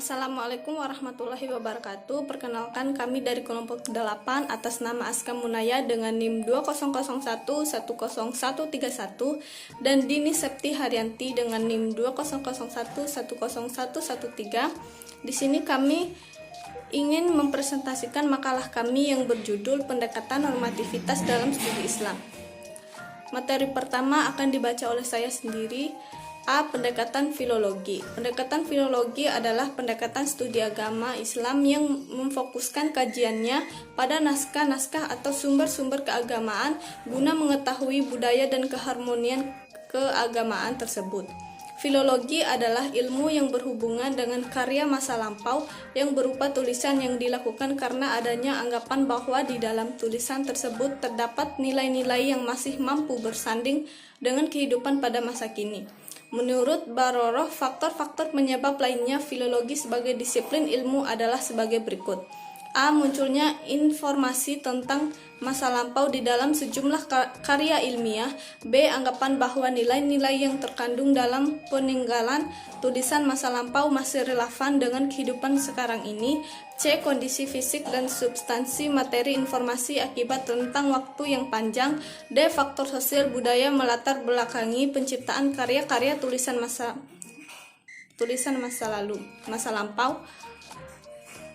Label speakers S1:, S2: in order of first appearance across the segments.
S1: Assalamualaikum warahmatullahi wabarakatuh. Perkenalkan, kami dari kelompok 8 atas nama Aska Munaya dengan NIM 2001101131 dan Dini Septi Haryanti dengan NIM 2001101113. Di sini kami ingin mempresentasikan makalah kami yang berjudul Pendekatan Normativitas dalam Studi Islam. Materi pertama akan dibaca oleh saya sendiri. A. Pendekatan filologi. Pendekatan filologi adalah pendekatan studi agama Islam yang memfokuskan kajiannya pada naskah-naskah atau sumber-sumber keagamaan guna mengetahui budaya dan keharmonian keagamaan tersebut. Filologi adalah ilmu yang berhubungan dengan karya masa lampau yang berupa tulisan yang dilakukan karena adanya anggapan bahwa di dalam tulisan tersebut terdapat nilai-nilai yang masih mampu bersanding dengan kehidupan pada masa kini. Menurut Baroroh, faktor-faktor penyebab lainnya filologi sebagai disiplin ilmu adalah sebagai berikut. A. Munculnya informasi tentang masa lampau di dalam sejumlah karya ilmiah. B. Anggapan bahwa nilai-nilai yang terkandung dalam peninggalan tulisan masa lampau masih relevan dengan kehidupan sekarang ini. C. Kondisi fisik dan substansi materi informasi akibat tentang waktu yang panjang. D. Faktor sosial budaya melatar belakangi penciptaan karya-karya tulisan masa lampau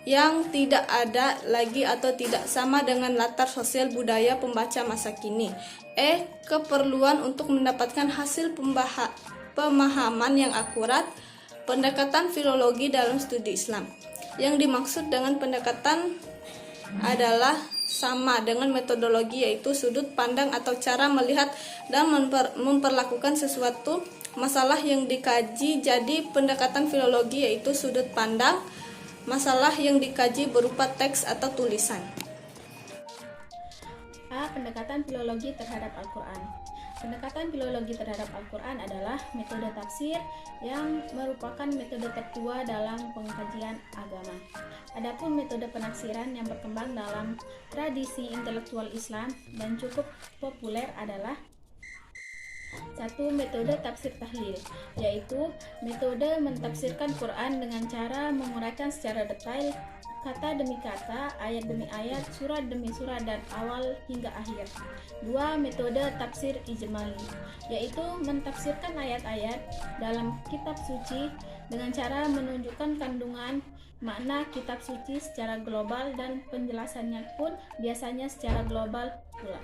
S1: yang tidak ada lagi atau tidak sama dengan latar sosial budaya pembaca masa kini. E. Keperluan untuk mendapatkan hasil pemahaman yang akurat. Pendekatan filologi dalam studi Islam. Yang dimaksud dengan pendekatan adalah sama dengan metodologi, yaitu sudut pandang atau cara melihat dan memperlakukan sesuatu masalah yang dikaji. Jadi pendekatan filologi yaitu sudut pandang masalah yang dikaji berupa teks atau tulisan.
S2: A. Pendekatan filologi terhadap Al-Quran. Pendekatan filologi terhadap Al-Quran adalah metode tafsir yang merupakan metode tertua dalam pengkajian agama. Adapun metode penafsiran yang berkembang dalam tradisi intelektual Islam dan cukup populer adalah satu, metode tafsir tahlil, yaitu metode mentafsirkan Quran dengan cara menguraikan secara detail kata demi kata, ayat demi ayat, surat demi surat, dan awal hingga akhir. Dua, metode tafsir ijmali, yaitu mentafsirkan ayat-ayat dalam kitab suci dengan cara menunjukkan kandungan makna kitab suci secara global dan penjelasannya pun biasanya secara global pula.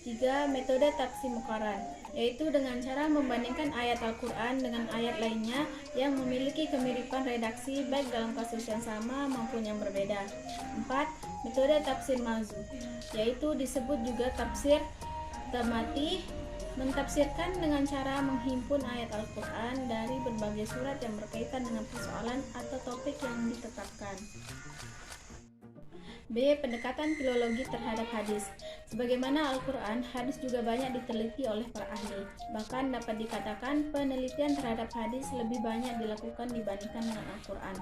S2: 3. Metode tafsir muqaran, yaitu dengan cara membandingkan ayat Al-Quran dengan ayat lainnya yang memiliki kemiripan redaksi baik dalam kasus yang sama maupun yang berbeda. 4. Metode tafsir mawzu, yaitu disebut juga tafsir temati, mentafsirkan dengan cara menghimpun ayat Al-Quran dari berbagai surat yang berkaitan dengan persoalan atau topik yang ditetapkan. B. Pendekatan filologi terhadap hadis. Sebagaimana Al-Quran, hadis juga banyak diteliti oleh para ahli. Bahkan dapat dikatakan penelitian terhadap hadis lebih banyak dilakukan dibandingkan dengan Al-Quran.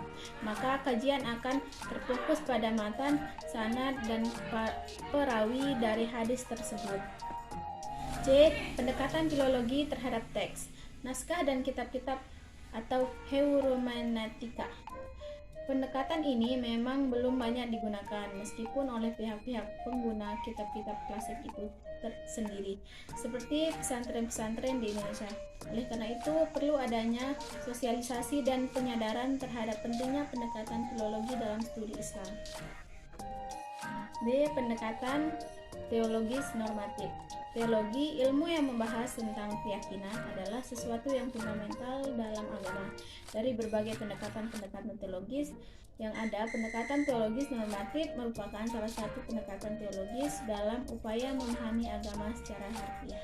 S2: Maka kajian akan terfokus pada matan, sanad, dan perawi dari hadis tersebut. C. Pendekatan filologi terhadap teks, naskah dan kitab-kitab atau heuromantika. Pendekatan ini memang belum banyak digunakan meskipun oleh pihak-pihak pengguna kitab-kitab klasik itu sendiri, seperti pesantren-pesantren di Indonesia. Oleh karena itu, perlu adanya sosialisasi dan penyadaran terhadap pentingnya pendekatan filologi dalam studi Islam. B. Pendekatan teologis normatif. Teologi, ilmu yang membahas tentang keyakinan, adalah sesuatu yang fundamental dalam agama. Dari berbagai pendekatan-pendekatan teologis yang ada, pendekatan teologis normatif merupakan salah satu pendekatan teologis dalam upaya memahami agama secara harfiah.